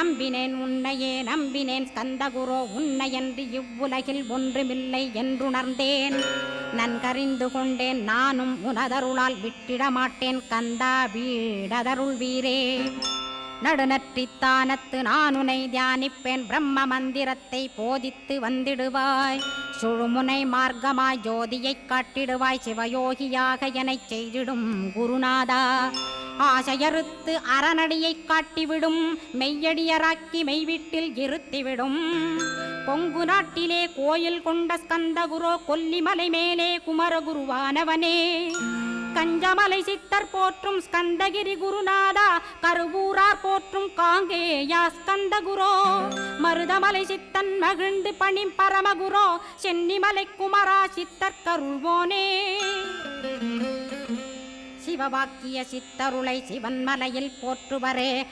நம்பினேன் உன்னையே நம்பினேன் ஸ்கந்தகுரோ உன்னையன்றி இவ்வுலகில் ஒன்றுமில்லை என்றுணர்ந்தேன். நன்கறிந்து கொண்டேன் நானும் உனதருளால் விட்டிட மாட்டேன் கந்தா வீடதருள் வீரே. நடுநற்றித்தானத்து நான் உனை தியானிப்பேன் பிரம்ம மந்திரத்தை போதித்து வந்திடுவாய். சுழுமுனை மார்க்கமாய் ஜோதியைக் காட்டிடுவாய் சிவயோகியாக எனச் செய்திடும் குருநாதா. ஆசையறுத்து அறநடியைக் காட்டிவிடும் மெய்யடியராக்கி மெய்வீட்டில் இருத்திவிடும். கொங்கு நாட்டிலே கோயில் கொண்ட ஸ்கந்தகுரோ கொல்லிமலை மேலே குமரகுருவானவனே. கஞ்சமலை சித்தர் போற்றும் ஸ்கந்தகிரி குருநாதா கருவூரார் போற்றும் காங்கேயா ஸ்கந்தகுரோ. மருதமலை சித்தன் மகிழ்ந்து பணி பரமகுரோ சென்னிமலை குமரா சித்தர் கருள்வோனே. சிவவாக்கிய சித்தருளை சிவன்மலையில் போற்றுவரே